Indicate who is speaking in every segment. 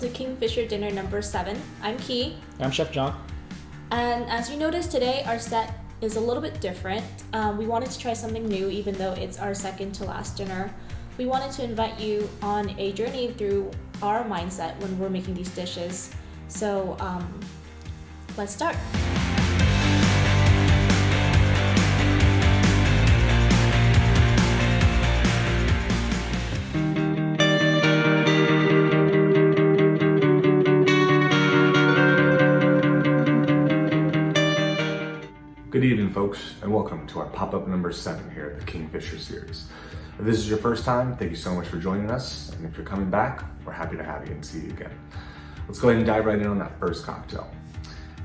Speaker 1: to Kingfisher dinner number 7. I'm Key.
Speaker 2: I'm Chef John.
Speaker 1: And as you noticed today, our set is a little bit different. We wanted to try something new, even though it's our second to last dinner. We wanted to invite you on a journey through our mindset when we're making these dishes. So let's start.
Speaker 3: Good evening, folks, and welcome to our pop-up number 7 here at the Kingfisher series. If this is your first time, thank you so much for joining us, and if you're coming back, we're happy to have you and see you again. Let's go ahead and dive right in on that first cocktail.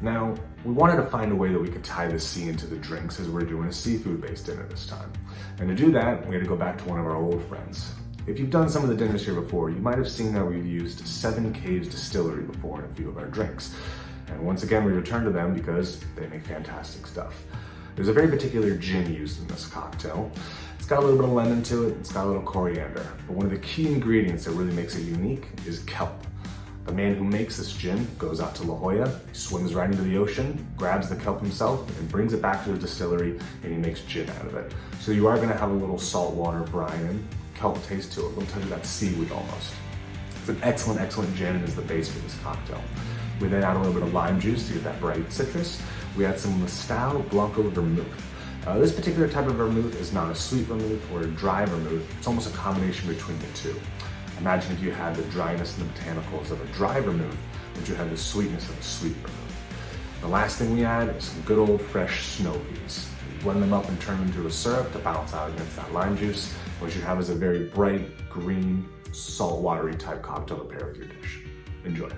Speaker 3: Now, we wanted to find a way that we could tie the sea into the drinks as we're doing a seafood-based dinner this time. And to do that, we had to go back to one of our old friends. If you've done some of the dinners here before, you might have seen that we've used 7 Caves Distillery before in a few of our drinks. And once again, we return to them because they make fantastic stuff. There's a very particular gin used in this cocktail. It's got a little bit of lemon to it, it's got a little coriander, but one of the key ingredients that really makes it unique is kelp. The man who makes this gin goes out to La Jolla, he swims right into the ocean, grabs the kelp himself, and brings it back to the distillery, and he makes gin out of it. So you are gonna have a little saltwater brine and kelp taste to it, a little touch of that seaweed almost. It's an excellent, excellent gin and is the base for this cocktail. We then add a little bit of lime juice to get that bright citrus. We add some Moscato Blanco vermouth. This particular type of vermouth is not a sweet vermouth or a dry vermouth. It's almost a combination between the two. Imagine if you had the dryness and the botanicals of a dry vermouth, but you had the sweetness of a sweet vermouth. The last thing we add is some good old fresh snow peas. We blend them up and turn them into a syrup to balance out against that lime juice. What you have is a very bright, green, salt-watery type cocktail to pair with your dish. Enjoy.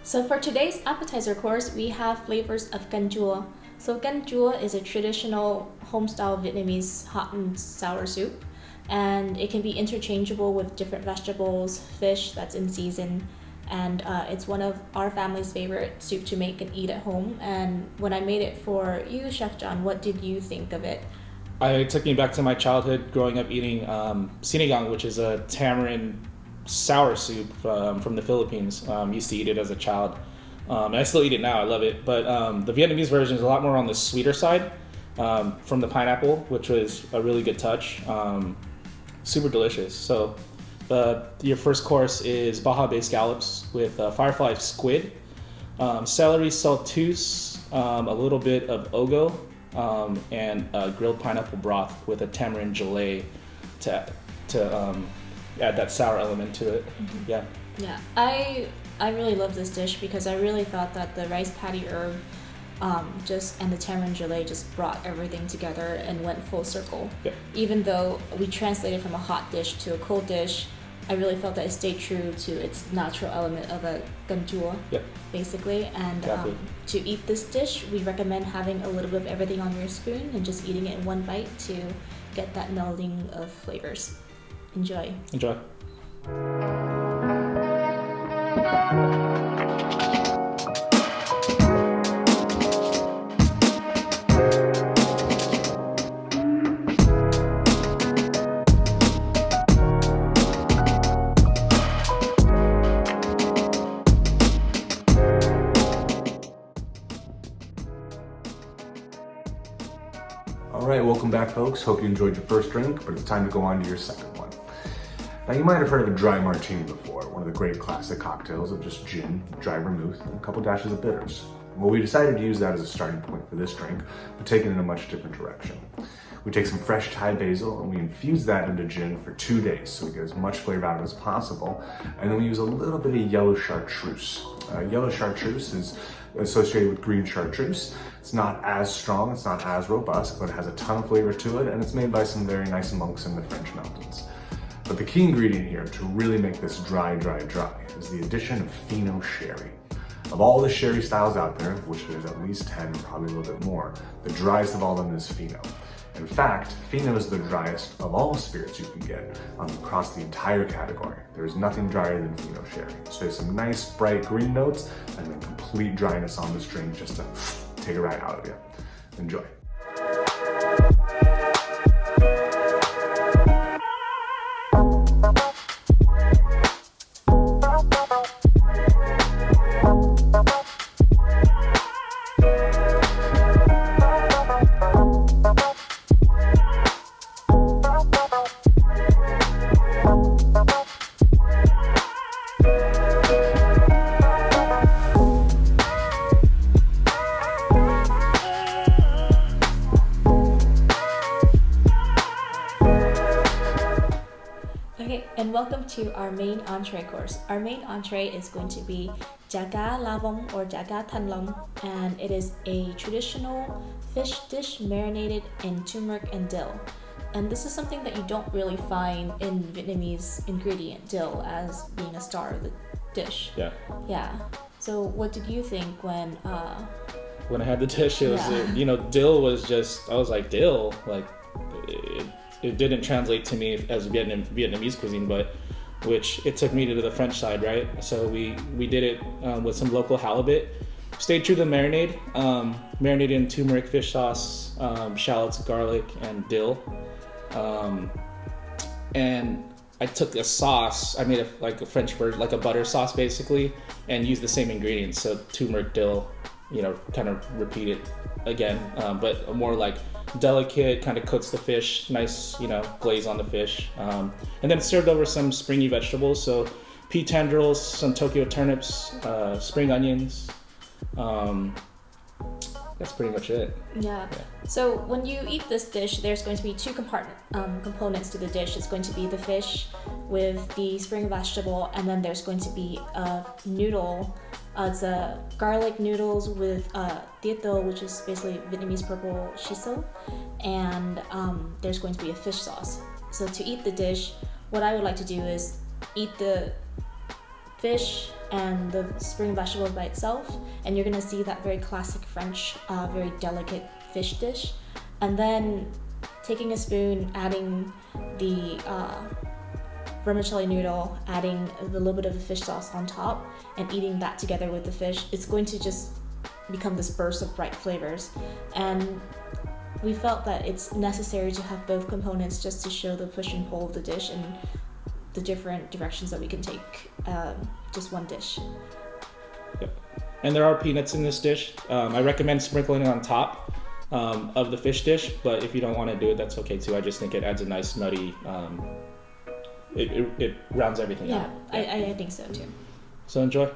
Speaker 1: So for today's appetizer course, we have flavors of Chua. So Chua is a traditional home-style Vietnamese hot and sour soup, and it can be interchangeable with different vegetables, fish that's in season, and it's one of our family's favorite soup to make and eat at home. And when I made it for you, Chef John, what did you think of it?
Speaker 2: It took me back to my childhood growing up eating sinigang, which is a tamarind sour soup from the Philippines. Used to eat it as a child. And I still eat it now, I love it. But the Vietnamese version is a lot more on the sweeter side from the pineapple, which was a really good touch. Super delicious. So your first course is Baja-based scallops with firefly squid, celery saltuse, a little bit of ogo, and grilled pineapple broth with a tamarind gelée to add that sour element to it. Mm-hmm.
Speaker 1: Yeah, I really love this dish because I really thought that the rice patty herb and the tamarind gelée just brought everything together and went full circle.
Speaker 2: Yeah. Even
Speaker 1: though we translated from a hot dish to a cold dish, I really felt that it stayed true to its natural element of a Chua, basically. And
Speaker 2: exactly.
Speaker 1: To eat this dish, we recommend having a little bit of everything on your spoon and just eating it in one bite to get that melding of flavors. Enjoy.
Speaker 3: All right, welcome back, folks. Hope you enjoyed your first drink, but it's time to go on to your second one. Now, you might have heard of a dry martini before, one of the great classic cocktails of just gin, dry vermouth, and a couple dashes of bitters. Well, we decided to use that as a starting point for this drink, but take it in a much different direction. We take some fresh Thai basil and we infuse that into gin for 2 days so we get as much flavor out of it as possible. And then we use a little bit of yellow chartreuse. Yellow chartreuse is associated with green chartreuse. It's not as strong, it's not as robust, but it has a ton of flavor to it, and it's made by some very nice monks in the French mountains. But the key ingredient here to really make this dry is the addition of Fino sherry. Of all the sherry styles out there, which there's at least 10, probably a little bit more, the driest of all of them is Fino. In fact, Fino is the driest of all spirits you can get across the entire category. There's nothing drier than Fino sherry. So there's some nice bright green notes and then complete dryness on this drink just to take it right out of you. Enjoy.
Speaker 1: And welcome to our main entree course. Our main entree is going to be jaga lavong or jaga thanlong, and it is a traditional fish dish marinated in turmeric and dill. And this is something that you don't really find in Vietnamese ingredient, dill, as being a star of the dish. Yeah. So what did you think when
Speaker 2: I had the dish? It was, dill was just, I was like, dill? Like, it didn't translate to me as Vietnamese cuisine, but which it took me to the French side, right? So we did it with some local halibut. Stayed true to the marinade. Marinated in turmeric fish sauce, shallots, garlic, and dill. And I took a sauce. I made a French version, like a butter sauce basically, and used the same ingredients. So turmeric, dill, kind of repeat it again, but more like delicate, kind of coats the fish, nice, glaze on the fish. And then served over some springy vegetables. So pea tendrils, some Tokyo turnips, spring onions. That's pretty much it.
Speaker 1: Yeah. So when you eat this dish, there's going to be two components to the dish. It's going to be the fish with the spring vegetable, and then there's going to be a noodle. It's a garlic noodles with tieto, which is basically Vietnamese purple shiso, and there's going to be a fish sauce. So to eat the dish, what I would like to do is eat the fish and the spring vegetables by itself, and you're gonna see that very classic French, very delicate fish dish, and then taking a spoon, adding the vermicelli noodle, adding a little bit of the fish sauce on top, and eating that together with the fish. It's going to just become this burst of bright flavors, and we felt that it's necessary to have both components just to show the push and pull of the dish and the different directions that we can take just one dish.
Speaker 2: Yep. And there are peanuts in this dish. I recommend sprinkling it on top of the fish dish, but if you don't want to do it, that's okay too. I just think it adds a nice nutty, it rounds everything out.
Speaker 1: I think so too.
Speaker 2: So enjoy.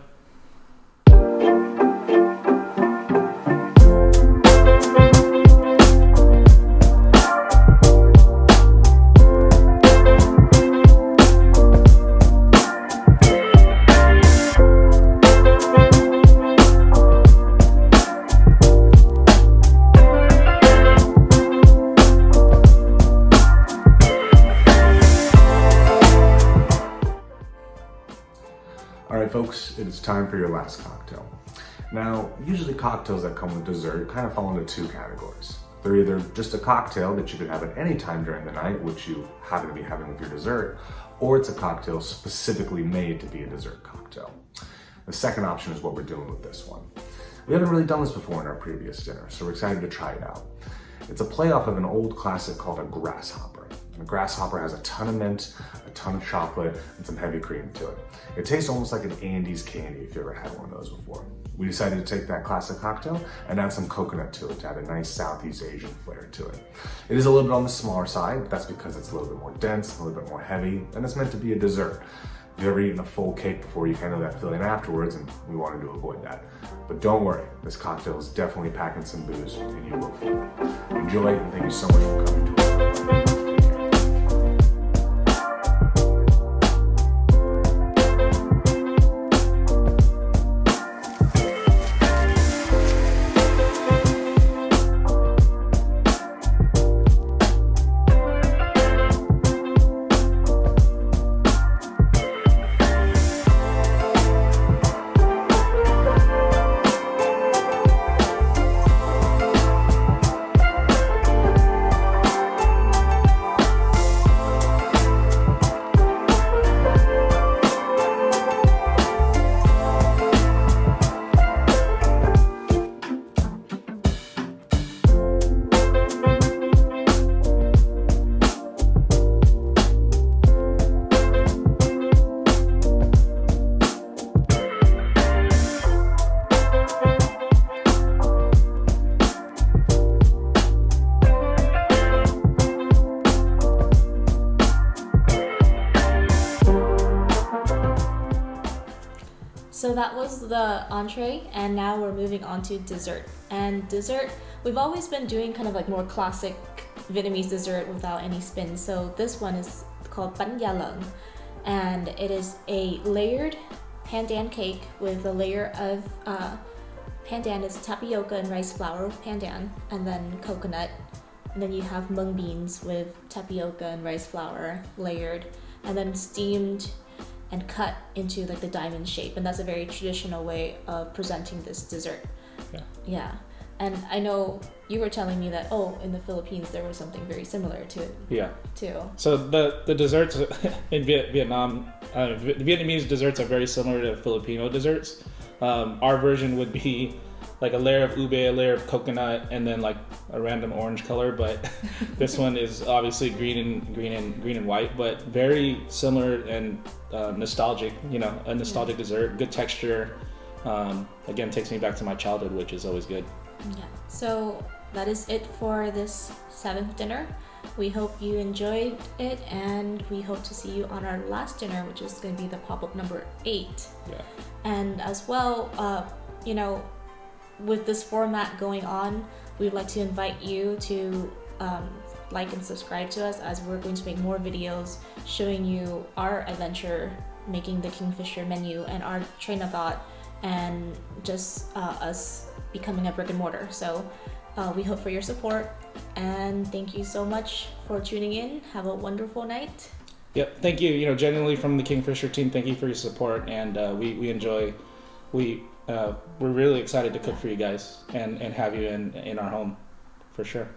Speaker 3: Folks, it is time for your last cocktail. Now, usually cocktails that come with dessert kind of fall into two categories. They're either just a cocktail that you could have at any time during the night, which you happen to be having with your dessert, or it's a cocktail specifically made to be a dessert cocktail. The second option is what we're doing with this one. We haven't really done this before in our previous dinner, so we're excited to try it out. It's a playoff of an old classic called a grasshopper. And a grasshopper has a ton of mint, a ton of chocolate, and some heavy cream to it. It tastes almost like an Andes candy if you ever had one of those before. We decided to take that classic cocktail and add some coconut to it to add a nice Southeast Asian flair to it. It is a little bit on the smaller side, but that's because it's a little bit more dense, a little bit more heavy, and it's meant to be a dessert. If you've ever eaten a full cake before, you kind of know that feeling afterwards, and we wanted to avoid that. But don't worry, this cocktail is definitely packing some booze, and you will feel it. Enjoy, and thank you so much for coming to us.
Speaker 1: So that was the entree, and now we're moving on to dessert. And dessert, we've always been doing kind of like more classic Vietnamese dessert without any spin. So this one is called Pandan, and it is a layered pandan cake with a layer of pandan is tapioca and rice flour with pandan, and then coconut. And then you have mung beans with tapioca and rice flour layered, and then steamed and cut into like the diamond shape. And that's a very traditional way of presenting this dessert. Yeah. And I know you were telling me that, in the Philippines there was something very similar to it.
Speaker 2: Yeah.
Speaker 1: Too.
Speaker 2: So the desserts in Vietnam, Vietnamese desserts are very similar to Filipino desserts. Our version would be like a layer of ube, a layer of coconut, and then like a random orange color. But this one is obviously green and white, but very similar and nostalgic. A nostalgic dessert, good texture. Again, takes me back to my childhood, which is always good.
Speaker 1: Yeah. So that is it for this 7th dinner. We hope you enjoyed it, and we hope to see you on our last dinner, which is going to be the pop-up number 8.
Speaker 2: Yeah.
Speaker 1: And as well, with this format going on, we'd like to invite you to like and subscribe to us, as we're going to make more videos showing you our adventure making the Kingfisher menu and our train of thought, and just us becoming a brick and mortar. So we hope for your support, and thank you so much for tuning in. Have a wonderful night.
Speaker 2: Yep, thank you. Genuinely from the Kingfisher team, thank you for your support, and we enjoy. We're really excited to cook for you guys and have you in our home, for sure.